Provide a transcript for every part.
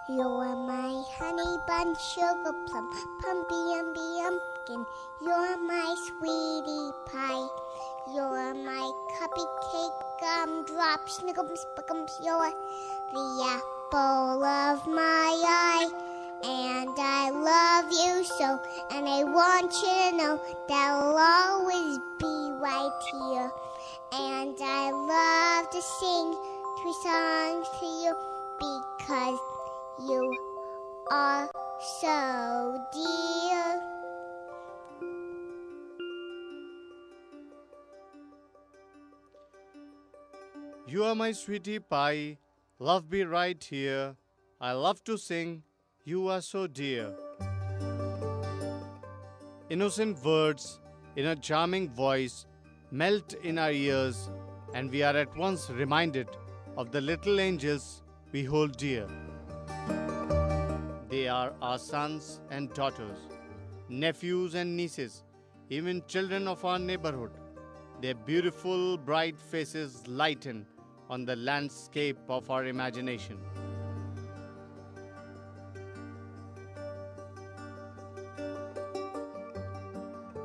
You're my honey bun, sugar plum, pumpy umby umpkin. You're my sweetie pie. You're my cupcake, gumdrop, snickums, spickums. You're the apple of my eye. And I love you so, and I want you to know that I'll always be right here. And I love to sing 2 songs to you because you are so dear. You are my sweetie pie, love be right here. I love to sing, you are so dear. Innocent words in a charming voice melt in our ears, and we are at once reminded of the little angels we hold dear. They are our sons and daughters, nephews and nieces, even children of our neighborhood. Their beautiful, bright faces lighten on the landscape of our imagination.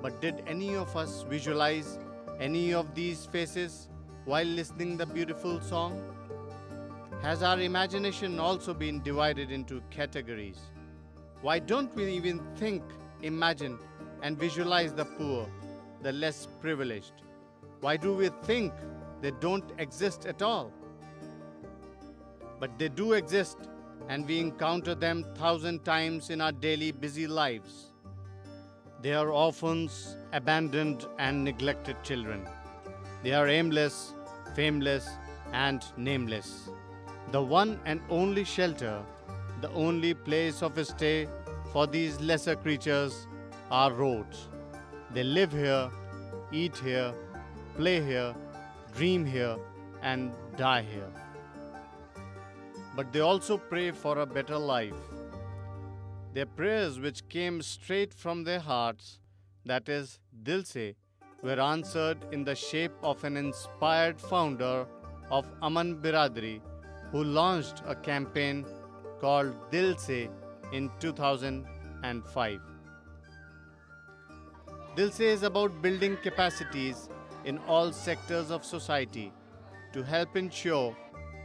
But did any of us visualize any of these faces while listening the beautiful song? Has our imagination also been divided into categories? Why don't we even think, imagine, and visualize the poor, the less privileged? Why do we think they don't exist at all? But they do exist, and we encounter them 1,000 times in our daily busy lives. They are orphans, abandoned, and neglected children. They are aimless, fameless, and nameless. The one and only shelter, the only place of stay for these lesser creatures are roads. They live here, eat here, play here, dream here, and die here. But they also pray for a better life. Their prayers, which came straight from their hearts, that is, Dil Se, were answered in the shape of an inspired founder of Aman Biradari, who launched a campaign called Dil Se in 2005. Dil Se is about building capacities in all sectors of society to help ensure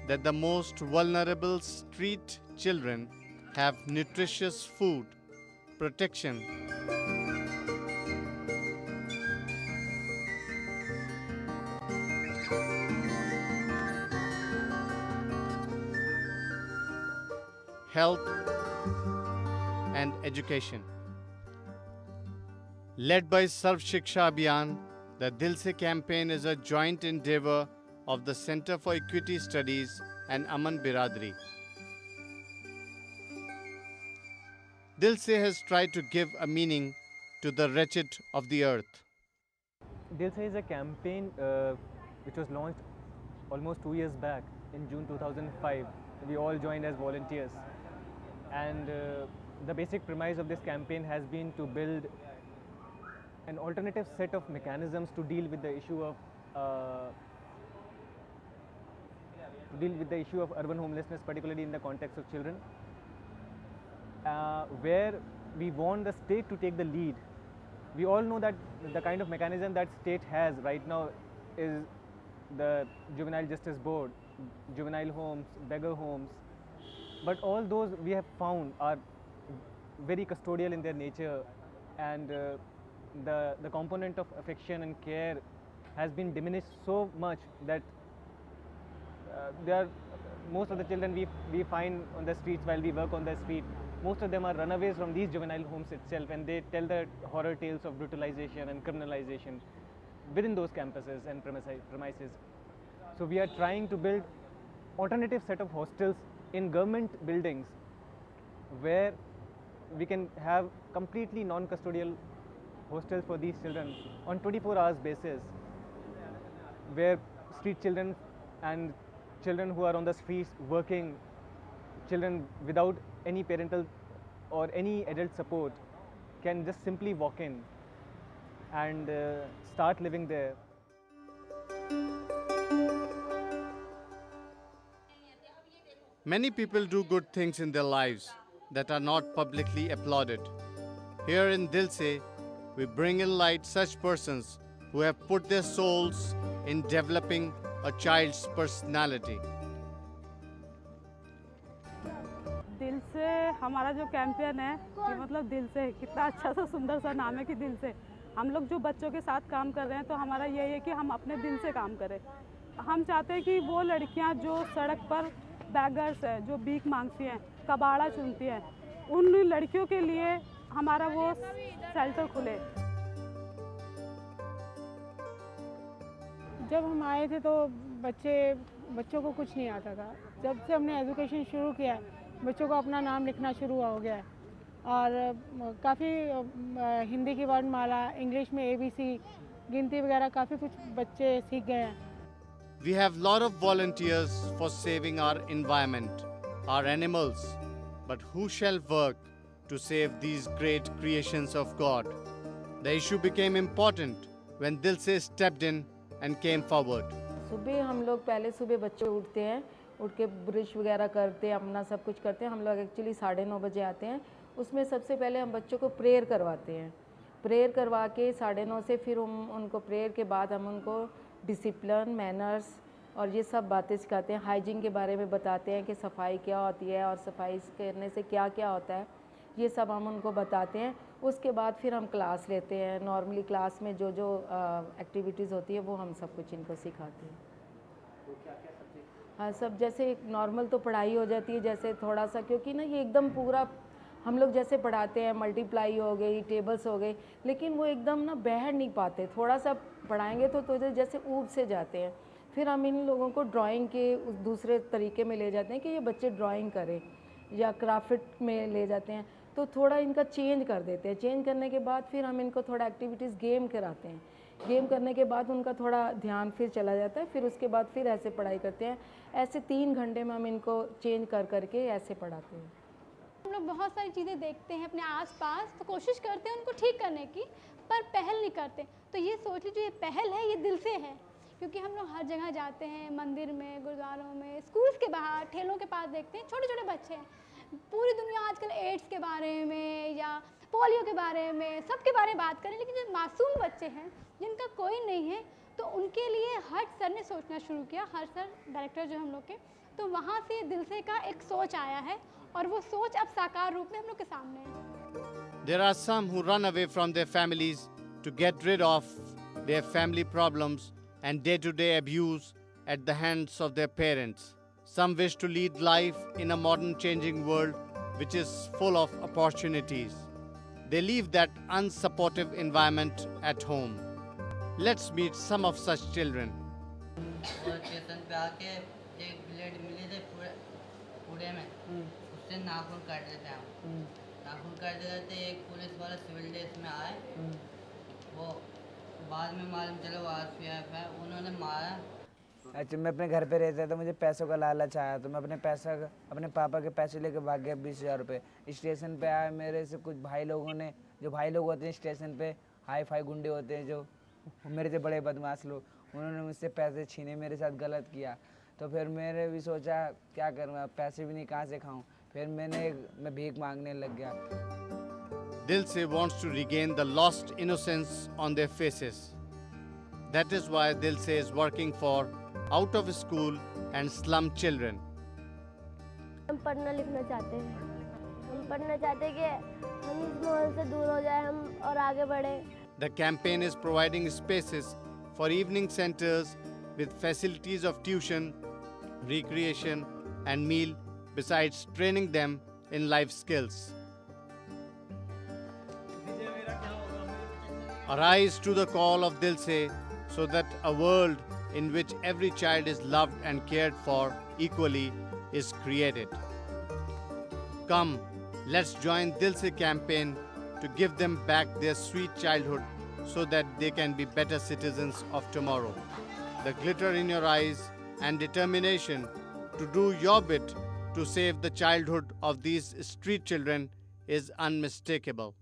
that the most vulnerable street children have nutritious food, protection, health, and education. Led by Sarv Shiksha Abhiyan, the Dil Se campaign is a joint endeavor of the Center for Equity Studies and Aman Biradari. Dil Se has tried to give a meaning to the wretched of the earth. Dil Se is a campaign which was launched almost 2 years back in June 2005. We all joined as volunteers, and the basic premise of this campaign has been to build an alternative set of mechanisms to deal with the issue of urban homelessness, particularly in the context of children, where we want the state to take the lead. We all know that the kind of mechanism that state has right now is the Juvenile Justice Board, juvenile homes, beggar homes, but all those we have found are very custodial in their nature, and the component of affection and care has been diminished so much that most of the children we find on the streets while we work on the street, most of them are runaways from these juvenile homes itself, and they tell the horror tales of brutalization and criminalization within those campuses and premises. So we are trying to build alternative set of hostels in government buildings where we can have completely non-custodial hostels for these children on 24 hours basis, where street children and children who are on the streets working, children without any parental or any adult support can just simply walk in and start living there. Many people do good things in their lives that are not publicly applauded. Here in Dil Se, we bring in light such persons who have put their souls in developing a child's personality. दिल से हमारा जो campaign है कि मतलब दिल से, कितना अच्छा सा सुंदर सा नाम है कि दिल से। हम लोग जो बच्चों के साथ काम कर रहे हैं तो हमारा यही है कि हम अपने दिल से काम करें। हम चाहते हैं कि वो लड़कियां जो सड़क पर बैगर्स है, जो भीख मांगती हैं, कबाड़ा चुनती हैं, उन लड़कियों के लिए हमारा वो शेल्टर खुले। जब हम आए थे तो बच्चों को कुछ नहीं आता था। जब से हमने एजुकेशन शुरू किया है, बच्चों को अपना नाम लिखना शुरू हो गया है और काफ़ी हिंदी की वर्णमाला, इंग्लिश में ABC, गिनती वगैरह काफ़ी कुछ बच्चे सीख गए हैं। We have lot of volunteers for saving our environment, our animals, but who shall work to save these great creations of God? The issue became important when Dil Se stepped in and came forward. सुबह हम लोग पहले सुबह बच्चे उठते हैं, उठ के ब्रश वगैरह करते हैं, अपना सब कुछ करते हैं। हम लोग एक्चुअली 9:30 बजे आते हैं। उसमें सबसे पहले हम बच्चों को प्रेयर करवाते हैं। प्रेयर करवा के 9:30 से फिर हम उनको प्रेयर के बाद हम उनको डिसिप्लिन, मैनर्स और ये सब बातें सिखाते हैं। हाइजीन के बारे में बताते हैं कि सफाई क्या होती है और सफाई करने से क्या क्या होता है, ये सब हम उनको बताते हैं। उसके बाद फिर हम क्लास लेते हैं। नॉर्मली क्लास में जो जो एक्टिविटीज़ होती है वो हम सब कुछ इनको सिखाते हैं। हाँ, सब जैसे नॉर्मल तो पढ़ाई हो जाती है, जैसे थोड़ा सा, क्योंकि ना ये एकदम पूरा हम लोग जैसे पढ़ाते हैं, मल्टीप्लाई हो गई, टेबल्स हो गए, लेकिन वो एकदम ना बैठ नहीं पाते। थोड़ा सा पढ़ाएंगे तो जैसे ऊब से जाते हैं। फिर हम इन लोगों को ड्राइंग के उस दूसरे तरीके में ले जाते हैं कि ये बच्चे ड्राइंग करें, या क्राफ्ट में ले जाते हैं, तो थोड़ा इनका चेंज कर देते हैं। चेंज करने के बाद फिर हम इनको थोड़ा एक्टिविटीज़ गेम कराते हैं। गेम करने के बाद उनका थोड़ा ध्यान फिर चला जाता है। फिर उसके बाद फिर ऐसे पढ़ाई करते हैं। ऐसे 3 घंटे में हम इनको चेंज कर करके ऐसे पढ़ाते हैं। हम लोग बहुत सारी चीज़ें देखते हैं अपने आसपास, तो कोशिश करते हैं उनको ठीक करने की, पर पहल नहीं करते। तो ये सोच लीजिए, ये पहल है, ये दिल से है, क्योंकि हम लोग हर जगह जाते हैं, मंदिर में, गुरुद्वारों में, स्कूल्स के बाहर, ठेलों के पास देखते हैं छोटे छोटे बच्चे हैं। पूरी दुनिया आजकल एड्स के बारे में या पोलियो के बारे में, सबके बारे में बात करें, लेकिन जो मासूम बच्चे हैं जिनका कोई नहीं है, तो उनके लिए हर्ष सर ने सोचना शुरू किया। हर्ष सर डायरेक्टर जो हम लोग के, तो वहाँ से दिल से का एक सोच आया है और वो सोच अब साकार रूप में हम लोग के सामने है। There are some who run away from their families to get rid of their family problems and day-to-day abuse at the hands of their parents. Some wish to lead life in a modern changing world which is full of opportunities. They leave that unsupportive environment at home. Let's meet some of such children. और station पे आके एक blade मिली थी पूरे में, उससे नाखून काट देते हैं हम। नाखून काट देते एक पुलिस वाला सिविल ड्रेस में आए, वो बाद में मालूम चला वो RCF है, उन्होंने मारा। अच्छा, मैं अपने घर पे रहता था, मुझे पैसों का लालच आया तो मैं अपने पापा के पैसे लेके भाग गया 20,000 रुपये। स्टेशन पे आया, मेरे से कुछ भाई लोगों ने, जो भाई लोग होते हैं स्टेशन पे, हाई फाई गुंडे होते हैं जो मेरे से बड़े बदमाश लोग, उन्होंने मुझसे पैसे छीने, मेरे साथ गलत किया। तो फिर मैंने भी सोचा क्या करूँगा, पैसे भी नहीं, कहाँ से खाऊँ। फिर मैं भीख मांगने लग गया। Dil Se wants to regain the lost innocence on their faces. That is why Dil Se is working for out of school and slum children. हम पढ़ना लिखना चाहते हैं। हम पढ़ना चाहते हैं कि हम इस माहौल से दूर हो जाए, हम और आगे बढ़े। The campaign is providing spaces for evening centers with facilities of tuition, recreation and meal, besides training them in life skills. Arise to the call of Dil Se so that a world in which every child is loved and cared for equally is created. Come, let's join Dil Se campaign to give them back their sweet childhood so that they can be better citizens of tomorrow. The glitter in your eyes and determination to do your bit to save the childhood of these street children is unmistakable.